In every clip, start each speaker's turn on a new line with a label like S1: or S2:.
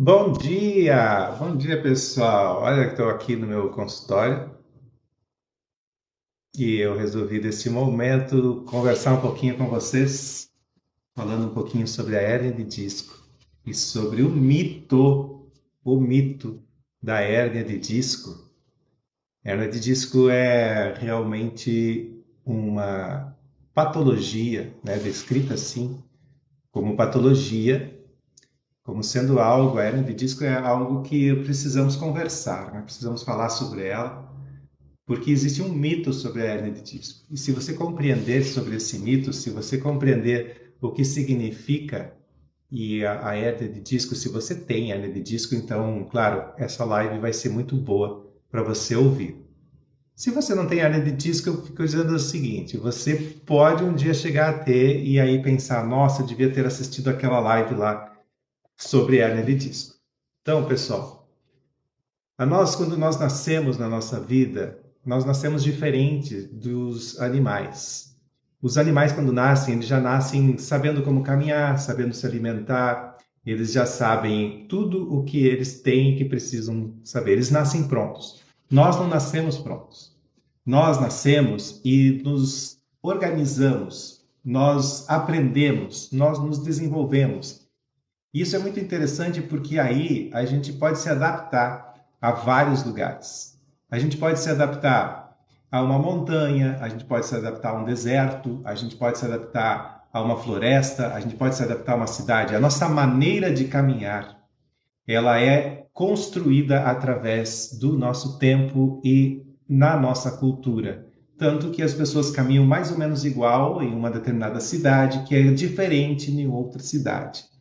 S1: Bom dia pessoal. Olha, estou aqui no meu consultório e eu resolvi nesse momento conversar um pouquinho com vocês, falando um pouquinho sobre a hérnia de disco e sobre o mito da hérnia de disco. Hérnia de disco é realmente uma patologia, né, descrita assim como patologia, como sendo algo, a hérnia de disco é algo que precisamos conversar, né? Precisamos falar sobre ela, porque existe um mito sobre a hérnia de disco. E se você compreender sobre esse mito, se você compreender o que significa a hérnia de disco, se você tem hérnia de disco, então, claro, essa live vai ser muito boa para você ouvir. Se você não tem hérnia de disco, eu fico dizendo o seguinte: você pode um dia chegar a ter e aí pensar, nossa, eu devia ter assistido aquela live lá sobre hérnia de disco. Então, pessoal, quando nós nascemos na nossa vida, nós nascemos diferente dos animais. Os animais, quando nascem, eles já nascem sabendo como caminhar, sabendo se alimentar, eles já sabem tudo o que eles têm e que precisam saber. Eles nascem prontos. Nós não nascemos prontos. Nós nascemos e nos organizamos, nós aprendemos, nós nos desenvolvemos. Isso é muito interessante porque aí a gente pode se adaptar a vários lugares. A gente pode se adaptar a uma montanha, a gente pode se adaptar a um deserto, a gente pode se adaptar a uma floresta, a gente pode se adaptar a uma cidade. A nossa maneira de caminhar, ela é construída através do nosso tempo e na nossa cultura. Tanto que as pessoas caminham mais ou menos igual em uma determinada cidade, que é diferente em outra cidade.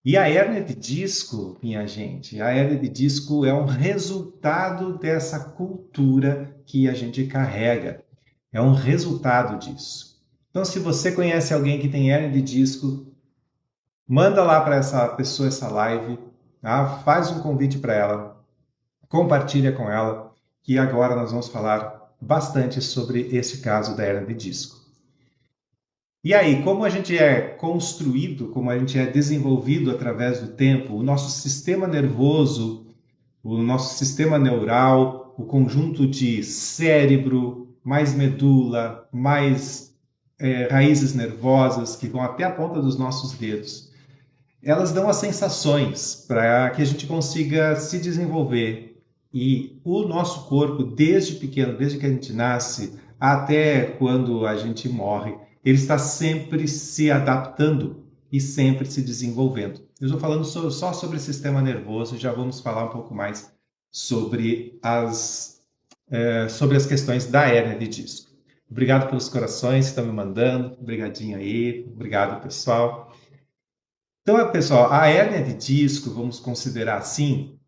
S1: E a hérnia de disco, minha gente, a hérnia de disco é um resultado dessa cultura que a gente carrega. É um resultado disso. Então, se você conhece alguém que tem hérnia de disco, manda lá para essa pessoa essa live, tá? Faz um convite para ela, compartilha com ela, que agora nós vamos falar bastante sobre esse caso da hérnia de disco. E aí, como a gente é construído, como a gente é desenvolvido através do tempo, o nosso sistema nervoso, o nosso sistema neural, o conjunto de cérebro, mais medula, mais raízes nervosas que vão até a ponta dos nossos dedos, elas dão as sensações para que a gente consiga se desenvolver. E o nosso corpo, desde pequeno, desde que a gente nasce até quando a gente morre, ele está sempre se adaptando e sempre se desenvolvendo. Eu estou falando só sobre o sistema nervoso, já vamos falar um pouco mais sobre as questões da hérnia de disco. Obrigado pelos corações que estão me mandando, obrigadinho aí, obrigado pessoal. Então, pessoal, a hérnia de disco, vamos considerar assim,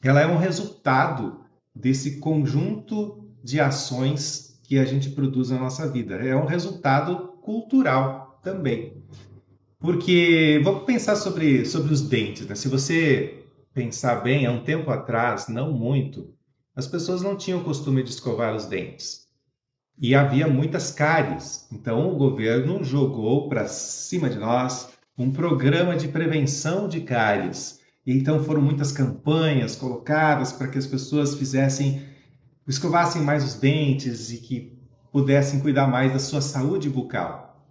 S1: ela é um resultado desse conjunto de ações que a gente produz na nossa vida. É um resultado cultural também. Porque vamos pensar sobre os dentes, né? Se você pensar bem, há um tempo atrás, não muito, as pessoas não tinham o costume de escovar os dentes. E havia muitas cáries. Então o governo jogou para cima de nós um programa de prevenção de cáries. E então foram muitas campanhas colocadas para que as pessoas escovassem mais os dentes e que pudessem cuidar mais da sua saúde bucal.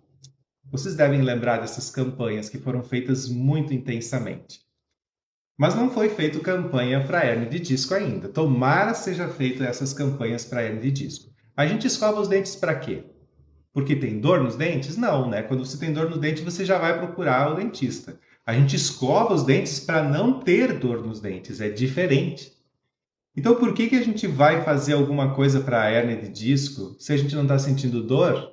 S1: Vocês devem lembrar dessas campanhas que foram feitas muito intensamente. Mas não foi feita campanha para hernia de disco ainda. Tomara seja feita essas campanhas para hernia de disco. A gente escova os dentes para quê? Porque tem dor nos dentes? Não, né? Quando você tem dor no dente, você já vai procurar o dentista. A gente escova os dentes para não ter dor nos dentes, é diferente. Então, por que a gente vai fazer alguma coisa para a hérnia de disco se a gente não está sentindo dor?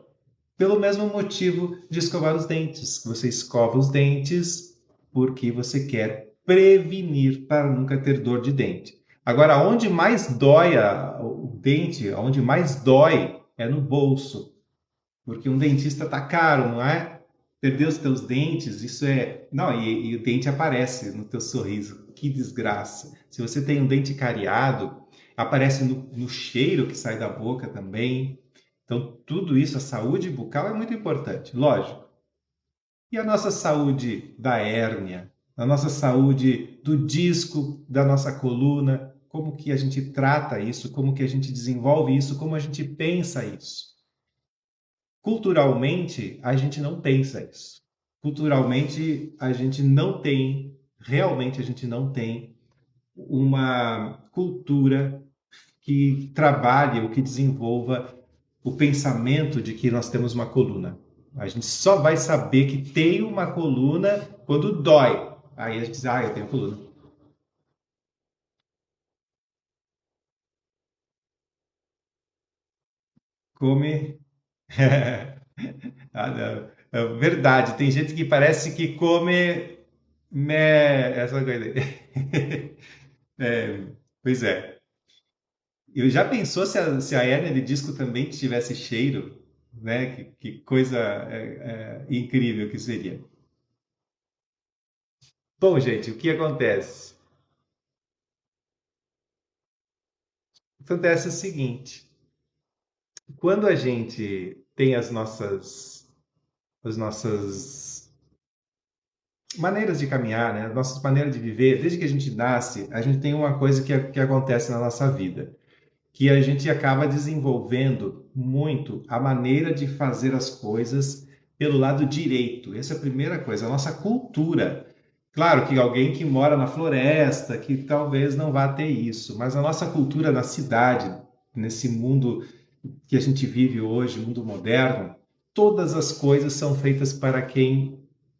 S1: Pelo mesmo motivo de escovar os dentes. Você escova os dentes porque você quer prevenir para nunca ter dor de dente. Agora, onde mais dói o dente, onde mais dói é no bolso. Porque um dentista tá caro, não é? Perder os teus dentes, isso é. Não, e o dente aparece no teu sorriso. Que desgraça. Se você tem um dente cariado, aparece no cheiro que sai da boca também. Então, tudo isso, a saúde bucal é muito importante, lógico. E a nossa saúde da hérnia? na nossa saúde do disco, da nossa coluna, como que a gente trata isso, como que a gente desenvolve isso, como a gente pensa isso. Culturalmente, a gente não pensa isso. Culturalmente, a gente não tem, realmente a gente não tem uma cultura que trabalhe ou que desenvolva o pensamento de que nós temos uma coluna. A gente só vai saber que tem uma coluna quando dói. Aí a gente diz, eu tenho coluna. Come. Não. É verdade, tem gente que parece que come essa coisa aí. É, pois é. Eu já pensou se a hérnia de disco também tivesse cheiro, né? Que coisa incrível que seria. Bom, gente, o que acontece? Acontece o seguinte: quando a gente tem as nossas maneiras de caminhar, né? As nossas maneiras de viver, desde que a gente nasce, a gente tem uma coisa que acontece na nossa vida, que a gente acaba desenvolvendo muito a maneira de fazer as coisas pelo lado direito. Essa é a primeira coisa, a nossa cultura. Claro que alguém que mora na floresta, que talvez não vá ter isso, mas a nossa cultura na cidade, nesse mundo que a gente vive hoje, mundo moderno, todas as coisas são feitas para quem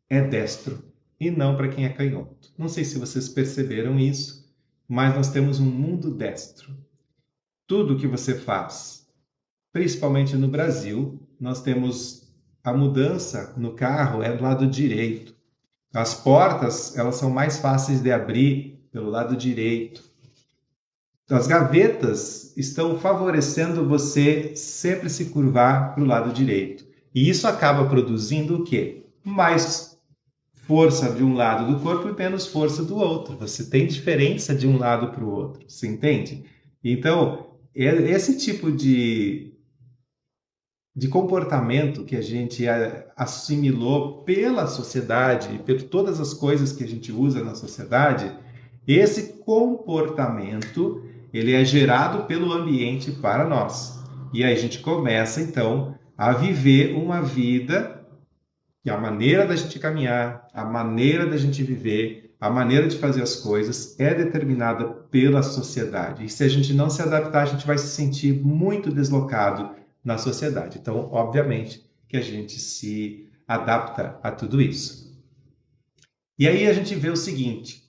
S1: é destro e não para quem é canhoto. Não sei se vocês perceberam isso, mas nós temos um mundo destro. Tudo que você faz, principalmente no Brasil, nós temos a mudança no carro é do lado direito. As portas, elas são mais fáceis de abrir pelo lado direito. As gavetas estão favorecendo você sempre se curvar para o lado direito. E isso acaba produzindo o quê? Mais força de um lado do corpo e menos força do outro. Você tem diferença de um lado para o outro, você entende? Então, esse tipo de comportamento que a gente assimilou pela sociedade e por todas as coisas que a gente usa na sociedade, esse comportamento ele é gerado pelo ambiente para nós. E aí a gente começa então a viver uma vida que a maneira da gente caminhar, a maneira da gente viver, a maneira de fazer as coisas é determinada pela sociedade. E se a gente não se adaptar, a gente vai se sentir muito deslocado na sociedade. Então, obviamente, que a gente se adapta a tudo isso. E aí a gente vê o seguinte: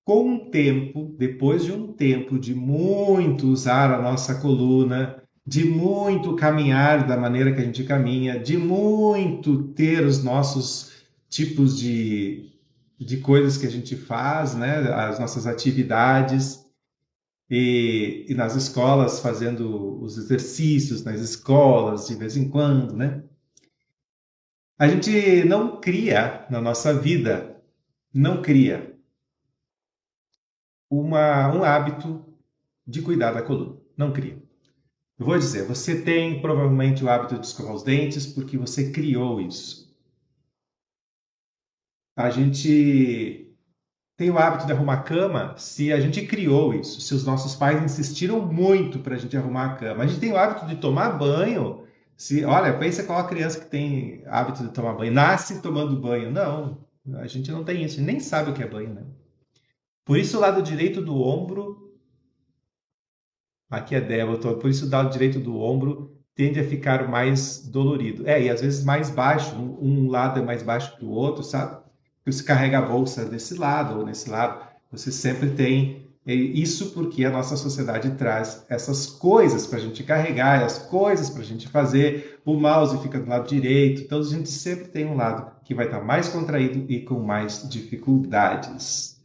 S1: com o tempo, depois de um tempo de muito usar a nossa coluna, de muito caminhar da maneira que a gente caminha, de muito ter os nossos tipos de coisas que a gente faz, né? As nossas atividades, e nas escolas fazendo os exercícios nas escolas de vez em quando, né? A gente não cria na nossa vida, não cria um hábito de cuidar da coluna. Não cria. Eu vou dizer, você tem provavelmente o hábito de escovar os dentes porque você criou isso. A gente tem o hábito de arrumar a cama se a gente criou isso, se os nossos pais insistiram muito para a gente arrumar a cama. A gente tem o hábito de tomar banho. Olha, pensa qual a criança que tem hábito de tomar banho, nasce tomando banho. Não, a gente não tem isso, nem sabe o que é banho, né? Por isso o lado direito do ombro. Aqui é Débora, por isso o lado direito do ombro tende a ficar mais dolorido. E às vezes mais baixo, um lado é mais baixo que o outro, sabe? Você carrega a bolsa desse lado ou nesse lado, você sempre tem isso porque a nossa sociedade traz essas coisas para a gente carregar, as coisas para a gente fazer, o mouse fica do lado direito, então a gente sempre tem um lado que vai estar mais contraído e com mais dificuldades.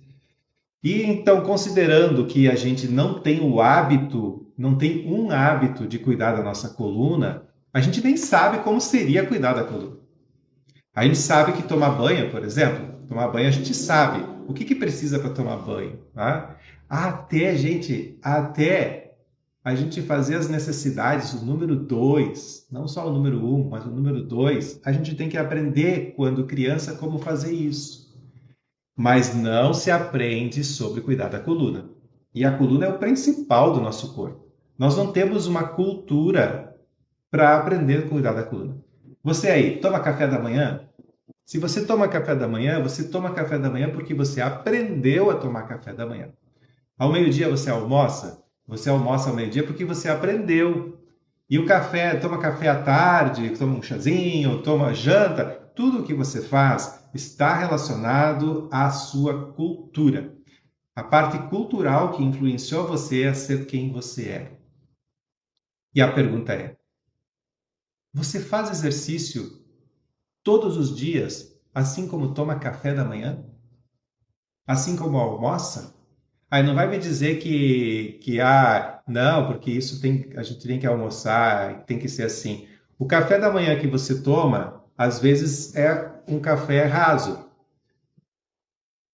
S1: E então, considerando que a gente não tem o hábito, não tem um hábito de cuidar da nossa coluna, a gente nem sabe como seria cuidar da coluna. A gente sabe que tomar banho, por exemplo, tomar banho a gente sabe o que precisa para tomar banho. Tá? Até a gente fazer as necessidades, o número 2, não só o número 1, mas o número 2, a gente tem que aprender quando criança como fazer isso. mas não se aprende sobre cuidar da coluna. E a coluna é o principal do nosso corpo. Nós não temos uma cultura para aprender a cuidar da coluna. Você aí, toma café da manhã? Se você toma café da manhã, você toma café da manhã porque você aprendeu a tomar café da manhã. Ao meio-dia você almoça? Você almoça ao meio-dia porque você aprendeu. E o café, toma café à tarde, toma um chazinho, toma janta, tudo o que você faz está relacionado à sua cultura. A parte cultural que influenciou você a ser quem você é. E a pergunta é: você faz exercício todos os dias, assim como toma café da manhã? Assim como almoça? Aí não vai me dizer não, porque isso tem, a gente tem que almoçar, tem que ser assim. O café da manhã que você toma, às vezes é um café raso.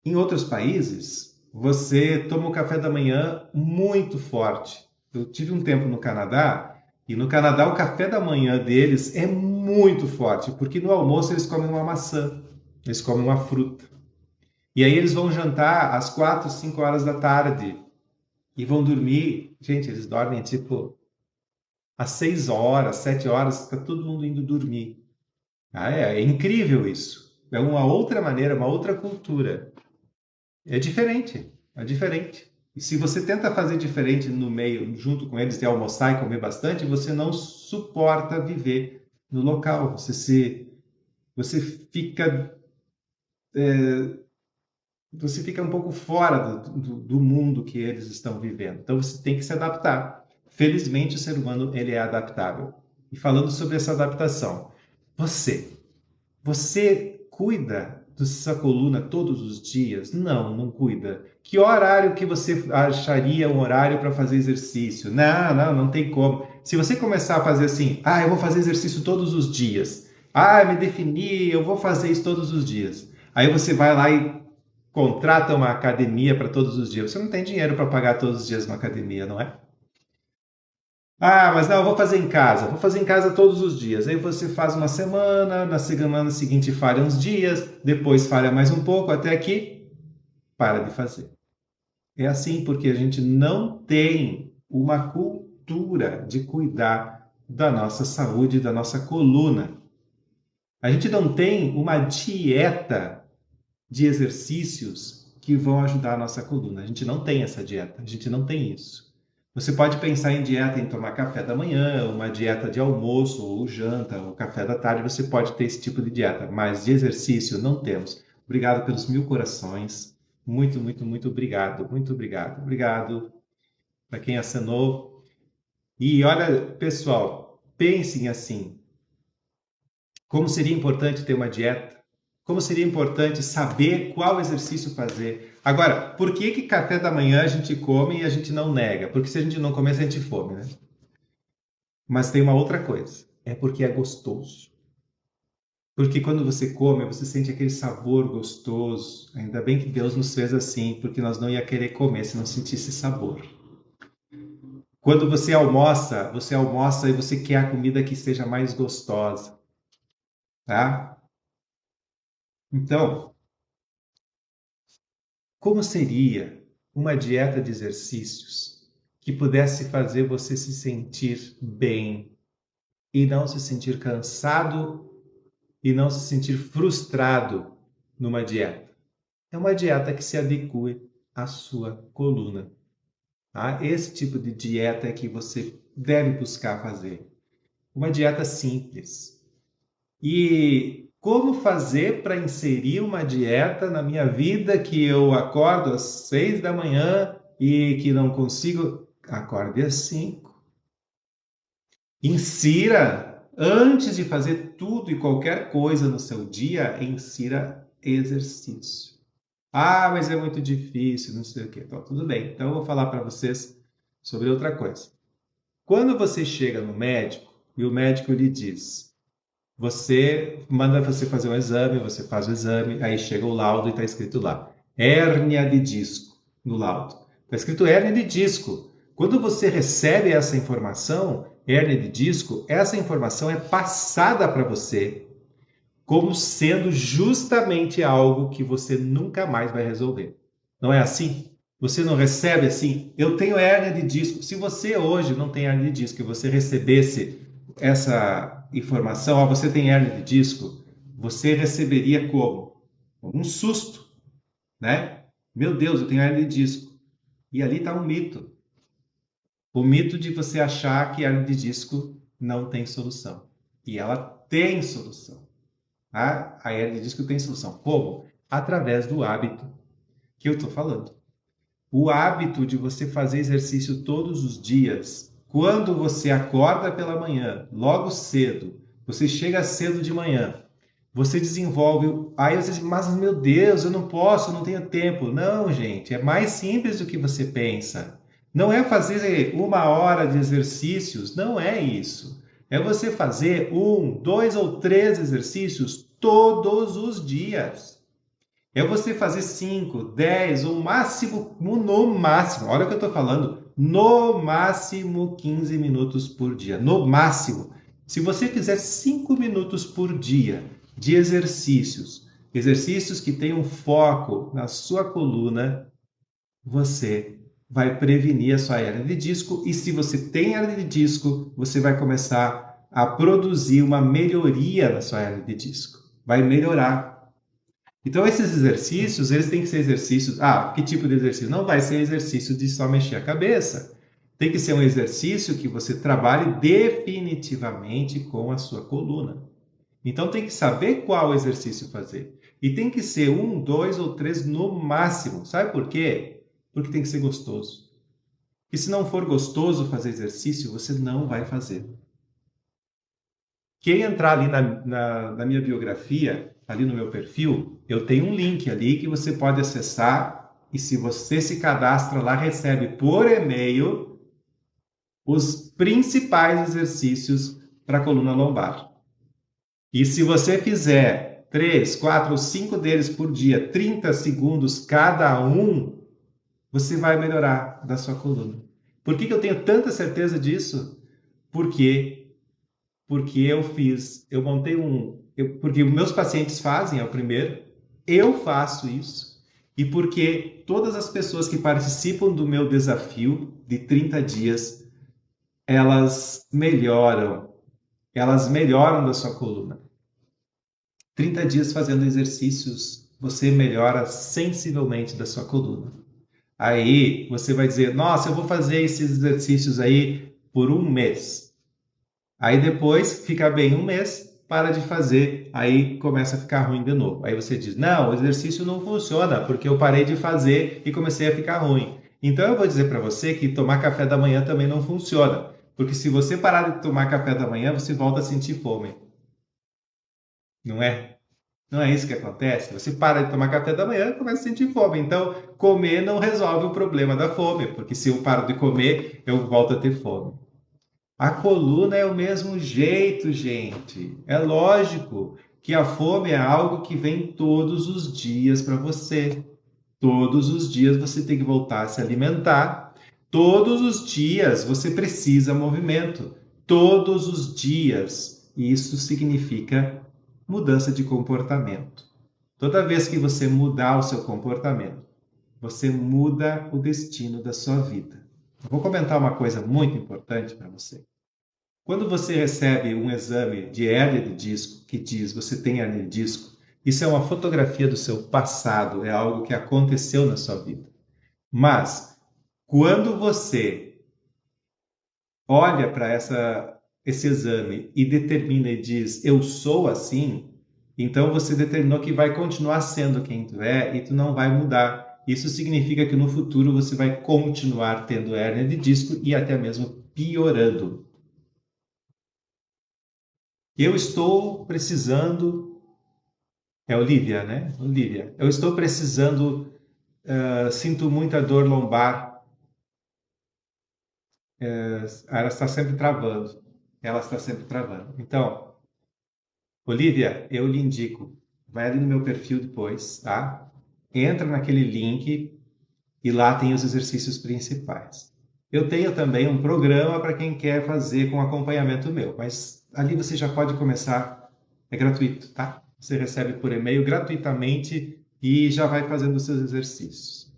S1: Em outros países, você toma o café da manhã muito forte. Eu tive um tempo no Canadá, e no Canadá o café da manhã deles é muito forte, porque no almoço eles comem uma maçã, eles comem uma fruta. E aí eles vão jantar às 4, 5 horas da tarde e vão dormir. Gente, eles dormem tipo às 6 horas, 7 horas, está todo mundo indo dormir. É incrível isso. É uma outra maneira, uma outra cultura. É diferente, é diferente. E se você tenta fazer diferente no meio, junto com eles, de almoçar e comer bastante, você não suporta viver no local. Você fica, você fica um pouco fora do mundo que eles estão vivendo. Então você tem que se adaptar. Felizmente o ser humano ele é adaptável. E falando sobre essa adaptação, você cuida da sua coluna todos os dias? Não, não cuida. Que horário que você acharia um horário para fazer exercício? Não tem como. Se você começar a fazer assim, eu vou fazer exercício todos os dias. Me defini, eu vou fazer isso todos os dias. Aí você vai lá e contrata uma academia para todos os dias. Você não tem dinheiro para pagar todos os dias uma academia, não é? Mas não, eu vou fazer em casa. Vou fazer em casa todos os dias. Aí você faz uma semana, na semana seguinte falha uns dias, depois falha mais um pouco, até que para de fazer. É assim porque a gente não tem uma cultura de cuidar da nossa saúde, da nossa coluna. A gente não tem uma dieta de exercícios que vão ajudar a nossa coluna. A gente não tem essa dieta, a gente não tem isso. Você pode pensar em dieta, em tomar café da manhã, uma dieta de almoço ou janta, ou café da tarde, você pode ter esse tipo de dieta, mas de exercício não temos. Obrigado pelos 1000 corações. Muito, muito, muito obrigado. Muito obrigado. Obrigado para quem acenou. E olha, pessoal, pensem assim: como seria importante ter uma dieta? Como seria importante saber qual exercício fazer? Agora, por que café da manhã a gente come e a gente não nega? Porque se a gente não comer, a gente fome, né? Mas tem uma outra coisa. É porque é gostoso. Porque quando você come, você sente aquele sabor gostoso. Ainda bem que Deus nos fez assim, porque nós não ia querer comer se não sentisse sabor. Quando você almoça e você quer a comida que seja mais gostosa, tá? Então, como seria uma dieta de exercícios que pudesse fazer você se sentir bem e não se sentir cansado e não se sentir frustrado numa dieta? É uma dieta que se adeque à sua coluna. Tá? Esse tipo de dieta é que você deve buscar fazer. Uma dieta simples. E como fazer para inserir uma dieta na minha vida que eu acordo às 6 da manhã e que não consigo? Acorde às 5. Insira, antes de fazer tudo e qualquer coisa no seu dia, insira exercício. Mas é muito difícil, não sei o quê. Então, tudo bem. Então, eu vou falar para vocês sobre outra coisa. Quando você chega no médico e o médico lhe diz: você manda você fazer um exame, você faz o exame, aí chega o laudo e está escrito lá: hérnia de disco no laudo. Está escrito hérnia de disco. Quando você recebe essa informação, hérnia de disco, essa informação é passada para você como sendo justamente algo que você nunca mais vai resolver. Não é assim? Você não recebe assim? Eu tenho hérnia de disco. Se você hoje não tem hérnia de disco e você recebesse essa informação, ó, você tem hérnia de disco, você receberia como? Um susto, né? Meu Deus, eu tenho hérnia de disco. E ali está um mito. O mito de você achar que a hérnia de disco não tem solução. E ela tem solução. A hérnia de disco tem solução. Como? Através do hábito que eu estou falando. O hábito de você fazer exercício todos os dias, quando você acorda pela manhã, logo cedo, você chega cedo de manhã, você desenvolve. Aí você diz, mas meu Deus, eu não posso, eu não tenho tempo. Não, gente, é mais simples do que você pensa. Não é fazer 1 hora de exercícios, não é isso. É você fazer 1, 2 ou 3 exercícios todos os dias. É você fazer 5, 10 ou máximo, no máximo, olha o que eu estou falando, no máximo 15 minutos por dia. No máximo. Se você fizer 5 minutos por dia de exercícios, exercícios que tenham foco na sua coluna, você vai prevenir a sua hernia de disco. E se você tem hernia de disco, você vai começar a produzir uma melhoria na sua hernia de disco. Vai melhorar. Então, esses exercícios, eles têm que ser exercícios... Ah, que tipo de exercício? Não vai ser exercício de só mexer a cabeça. Tem que ser um exercício que você trabalhe definitivamente com a sua coluna. Então, tem que saber qual exercício fazer. E tem que ser 1, 2 ou 3 no máximo. Sabe por quê? Porque tem que ser gostoso. E se não for gostoso fazer exercício, você não vai fazer. Quem entrar ali na minha biografia, ali no meu perfil, eu tenho um link ali que você pode acessar e se você se cadastra lá, recebe por e-mail os principais exercícios para a coluna lombar. E se você fizer 3, 4 ou 5 deles por dia, 30 segundos cada um, você vai melhorar da sua coluna. Por que eu tenho tanta certeza disso? Porque eu montei porque meus pacientes fazem, é o primeiro, eu faço isso, e porque todas as pessoas que participam do meu desafio de 30 dias, elas melhoram da sua coluna. 30 dias fazendo exercícios, você melhora sensivelmente da sua coluna. Aí você vai dizer, nossa, eu vou fazer esses exercícios aí por 1 mês. Aí depois fica bem 1 mês, para de fazer, aí começa a ficar ruim de novo. Aí você diz, não, o exercício não funciona, porque eu parei de fazer e comecei a ficar ruim. Então eu vou dizer para você que tomar café da manhã também não funciona, porque se você parar de tomar café da manhã, você volta a sentir fome. Não é? Não é isso que acontece? Você para de tomar café da manhã e começa a sentir fome. Então, comer não resolve o problema da fome, porque se eu paro de comer, eu volto a ter fome. A coluna é o mesmo jeito, gente. É lógico que a fome é algo que vem todos os dias para você. Todos os dias você tem que voltar a se alimentar. Todos os dias você precisa movimento. Todos os dias. Isso significa mudança de comportamento. Toda vez que você mudar o seu comportamento, você muda o destino da sua vida. Eu vou comentar uma coisa muito importante para você. Quando você recebe um exame de hérnia de disco que diz você tem hérnia de disco, isso é uma fotografia do seu passado, é algo que aconteceu na sua vida. Mas quando você olha para esse exame e determina e diz eu sou assim, então você determinou que vai continuar sendo quem tu é e tu não vai mudar. Isso significa que no futuro você vai continuar tendo hérnia de disco e até mesmo piorando. Eu estou precisando. É Olivia, né? Olivia. Eu estou precisando. Sinto muita dor lombar. Ela está sempre travando. Ela está sempre travando. Então, Olivia, eu lhe indico. Vai ali no meu perfil depois, tá? Entra naquele link e lá tem os exercícios principais. Eu tenho também um programa para quem quer fazer com acompanhamento meu, mas ali você já pode começar. É gratuito, tá? você recebe por e-mail gratuitamente e já vai fazendo os seus exercícios.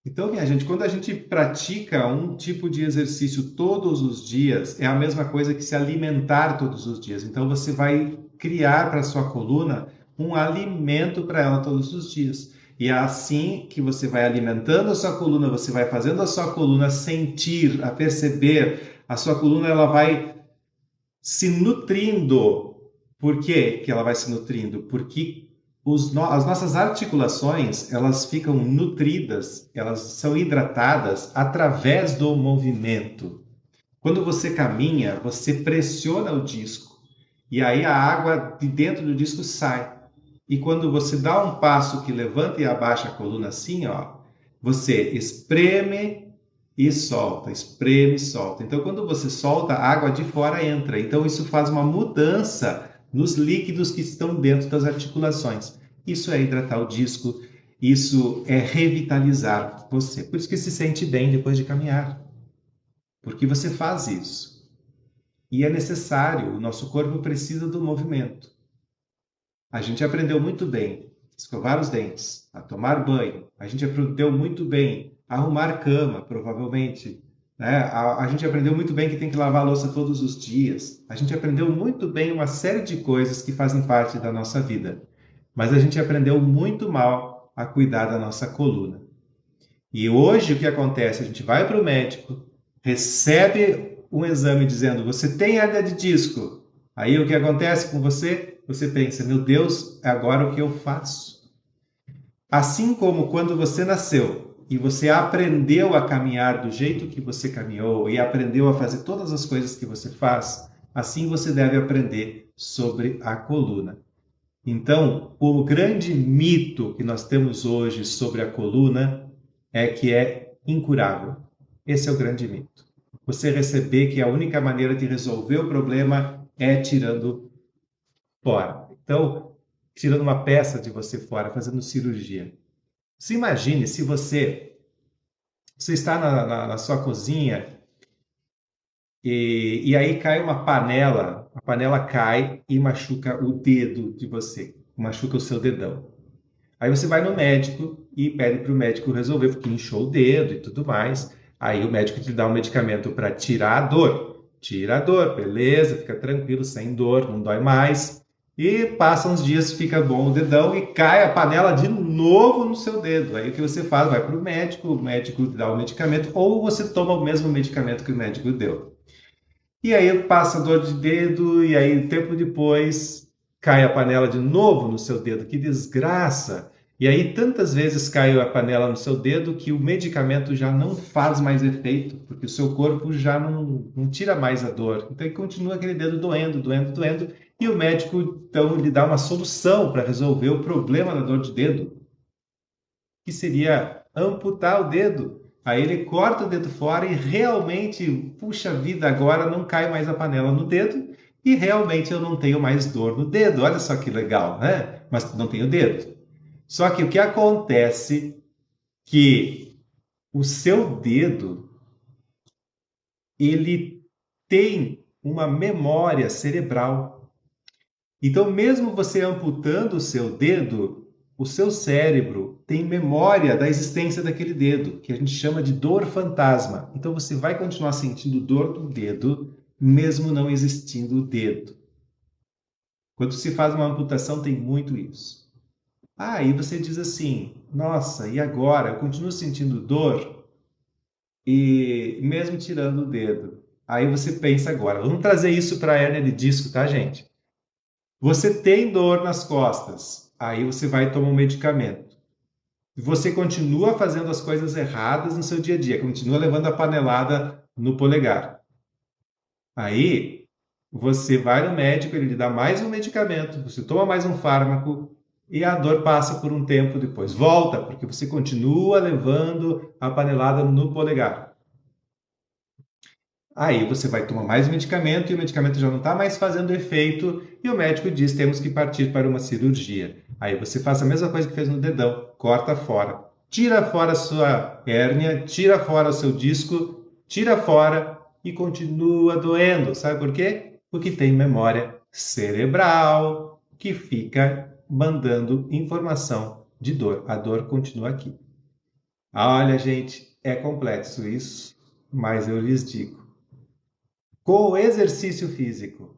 S1: Então, minha gente, quando a gente pratica um tipo de exercício todos os dias, é a mesma coisa que se alimentar todos os dias. Então, você vai criar para a sua coluna um alimento para ela todos os dias. E é assim que você vai alimentando a sua coluna, você vai fazendo a sua coluna sentir, a perceber, a sua coluna ela vai se nutrindo. Por quê que ela vai se nutrindo? Porque as nossas articulações, elas ficam nutridas, elas são hidratadas através do movimento. Quando você caminha, você pressiona o disco e aí a água de dentro do disco sai. E quando você dá um passo que levanta e abaixa a coluna assim, ó, você espreme e solta, espreme e solta. Então, quando você solta, a água de fora entra. Então, isso faz uma mudança nos líquidos que estão dentro das articulações. Isso é hidratar o disco, isso é revitalizar você. Por isso que se sente bem depois de caminhar. Porque você faz isso. E é necessário, o nosso corpo precisa do movimento. A gente aprendeu muito bem a escovar os dentes, a tomar banho. A gente aprendeu muito bem a arrumar cama, provavelmente. Né? A gente aprendeu muito bem que tem que lavar a louça todos os dias. A gente aprendeu muito bem uma série de coisas que fazem parte da nossa vida. Mas a gente aprendeu muito mal a cuidar da nossa coluna. E hoje o que acontece? A gente vai para o médico, recebe um exame dizendo você tem hernia de disco. Aí o que acontece com você? Você pensa, meu Deus, agora o que eu faço? Assim como quando você nasceu e você aprendeu a caminhar do jeito que você caminhou e aprendeu a fazer todas as coisas que você faz, assim você deve aprender sobre a coluna. Então, o grande mito que nós temos hoje sobre a coluna é que é incurável. Esse é o grande mito. Você receber que a única maneira de resolver o problema é tirando fora. Então, tirando uma peça de você fora, fazendo cirurgia. Se imagine se você está na sua cozinha e aí cai uma panela, a panela cai e machuca o dedo de você, machuca o seu dedão. Aí você vai no médico e pede para o médico resolver, porque inchou o dedo e tudo mais. Aí o médico te dá um medicamento para tirar a dor. Tira a dor, beleza, fica tranquilo, sem dor, não dói mais. E passa uns dias, fica bom o dedão e cai a panela de novo no seu dedo. Aí o que você faz? Vai para o médico dá o medicamento, ou você toma o mesmo medicamento que o médico deu. E aí passa dor de dedo, e aí tempo depois cai a panela de novo no seu dedo. Que desgraça! E aí tantas vezes cai a panela no seu dedo que o medicamento já não faz mais efeito, porque o seu corpo já não tira mais a dor. Então continua aquele dedo doendo, doendo, doendo. E o médico então lhe dá uma solução para resolver o problema da dor de dedo, que seria amputar o dedo. Aí ele corta o dedo fora e realmente, puxa vida, agora não cai mais a panela no dedo e realmente eu não tenho mais dor no dedo. Olha só que legal, né? Mas não tenho dedo. Só que o que acontece que o seu dedo, ele tem uma memória cerebral. Então, mesmo você amputando o seu dedo, o seu cérebro tem memória da existência daquele dedo, que a gente chama de dor fantasma. Então, você vai continuar sentindo dor do dedo, mesmo não existindo o dedo. Quando se faz uma amputação, tem muito isso. Aí você diz assim, nossa, e agora? Eu continuo sentindo dor e mesmo tirando o dedo. Aí você pensa agora, vamos trazer isso para a hérnia de disco, tá, gente? Você tem dor nas costas, aí você vai tomar um medicamento. Você continua fazendo as coisas erradas no seu dia a dia, continua levando a panelada no polegar. Aí você vai no médico, ele lhe dá mais um medicamento, você toma mais um fármaco e a dor passa por um tempo depois. Volta, porque você continua levando a panelada no polegar. Aí você vai tomar mais medicamento e o medicamento já não está mais fazendo efeito e o médico diz temos que partir para uma cirurgia. Aí você faz a mesma coisa que fez no dedão, corta fora. Tira fora a sua hérnia, tira fora o seu disco, tira fora e continua doendo. Sabe por quê? Porque tem memória cerebral. que fica mandando informação de dor. A dor continua aqui. Olha, gente, é complexo isso, mas eu lhes digo. Com o exercício físico,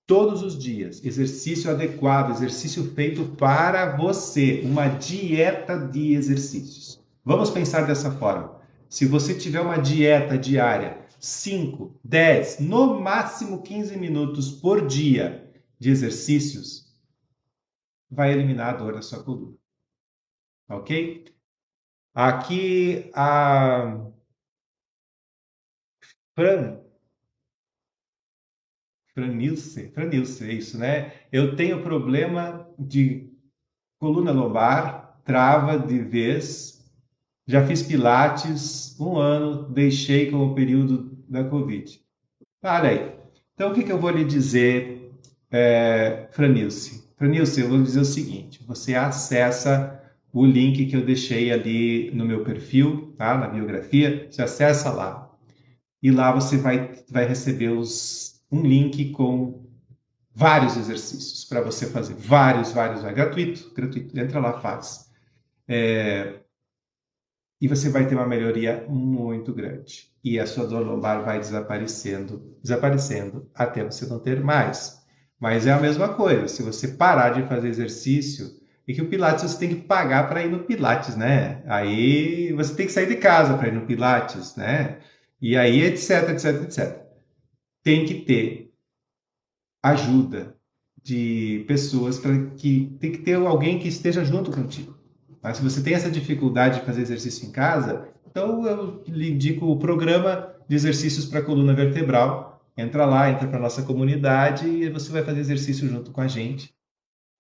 S1: todos os dias, exercício adequado, exercício feito para você, uma dieta de exercícios. Vamos pensar dessa forma. Se você tiver uma dieta diária, 5, 10, no máximo 15 minutos por dia de exercícios, vai eliminar a dor da sua coluna. Ok? Aqui a Franilce, é isso, né? Eu tenho problema de coluna lombar, trava de vez. Já fiz pilates 1 ano, deixei com o período da Covid. Olha aí. Então, o que eu vou lhe dizer, Franilce? Franilce, eu vou lhe dizer o seguinte: você acessa o link que eu deixei ali no meu perfil, tá? Na biografia, você acessa lá. E lá você vai receber um link com vários exercícios para você fazer. Vários. Gratuito. Entra lá, faz. E você vai ter uma melhoria muito grande. E a sua dor lombar vai desaparecendo, até você não ter mais. Mas é a mesma coisa, se você parar de fazer exercício, e que o Pilates você tem que pagar para ir no Pilates, né? Aí você tem que sair de casa para ir no Pilates, né? E aí, etc. Tem que ter ajuda de pessoas para que tem que ter alguém que esteja junto contigo. Mas se você tem essa dificuldade de fazer exercício em casa, então eu lhe indico o programa de exercícios para a coluna vertebral. Entra lá, entra para a nossa comunidade e você vai fazer exercício junto com a gente.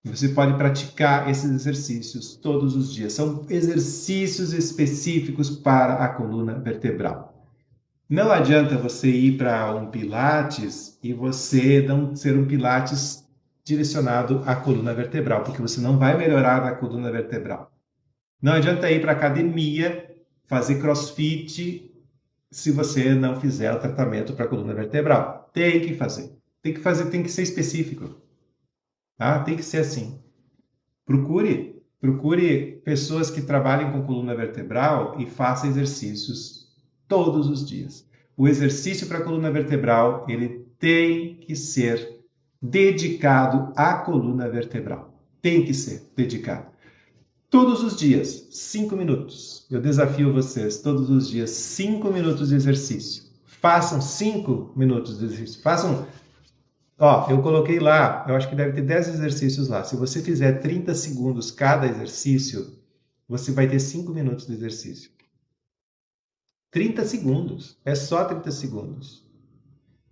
S1: Você pode praticar esses exercícios todos os dias. São exercícios específicos para a coluna vertebral. Não adianta você ir para um Pilates e você não ser um Pilates direcionado à coluna vertebral, porque você não vai melhorar a coluna vertebral. Não adianta ir para academia, fazer crossfit, se você não fizer o tratamento para a coluna vertebral. Tem que fazer. Tem que ser específico. Tá? Tem que ser assim. Procure pessoas que trabalhem com coluna vertebral e faça exercícios todos os dias. O exercício para a coluna vertebral, ele tem que ser dedicado à coluna vertebral. Tem que ser dedicado. Todos os dias, 5 minutos. Eu desafio vocês, todos os dias, 5 minutos de exercício. Façam 5 minutos de exercício. Eu coloquei lá, eu acho que deve ter 10 exercícios lá. Se você fizer 30 segundos cada exercício, você vai ter 5 minutos de exercício. 30 segundos, é só 30 segundos.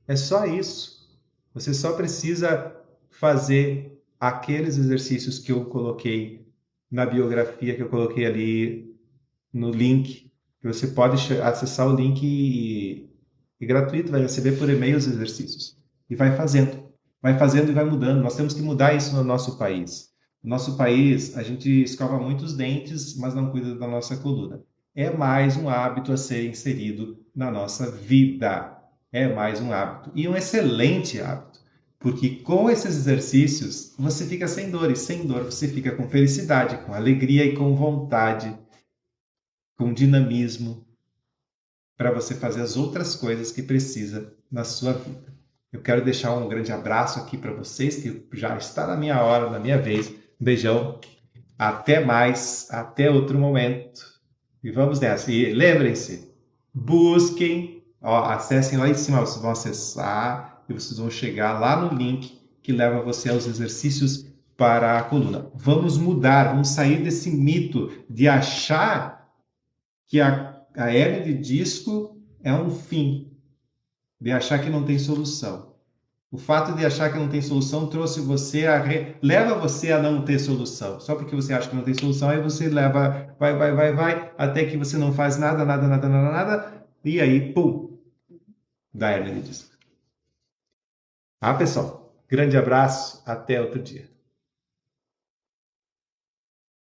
S1: É só isso. Você só precisa fazer aqueles exercícios que eu coloquei na biografia, que eu coloquei ali no link. Que você pode acessar o link e gratuito, vai receber por e-mail os exercícios. E vai fazendo. Vai fazendo e vai mudando. Nós temos que mudar isso no nosso país. No nosso país, a gente escova muito os dentes, mas não cuida da nossa coluna. É mais um hábito a ser inserido na nossa vida. É mais um hábito. E um excelente hábito. Porque com esses exercícios, você fica sem dor. E sem dor, você fica com felicidade, com alegria e com vontade, com dinamismo, para você fazer as outras coisas que precisa na sua vida. Eu quero deixar um grande abraço aqui para vocês, que já está na minha hora, na minha vez. Um beijão. Até mais, até outro momento. E vamos nessa. E lembrem-se, busquem, acessem lá em cima, vocês vão acessar e vocês vão chegar lá no link que leva você aos exercícios para a coluna. Vamos mudar, vamos sair desse mito de achar que a hernia de disco é um fim, de achar que não tem solução. O fato de achar que não tem solução trouxe você leva você a não ter solução. Só porque você acha que não tem solução, aí você leva, vai, até que você não faz nada, e aí, pum, dá hernia de disco. Pessoal, grande abraço, até outro dia.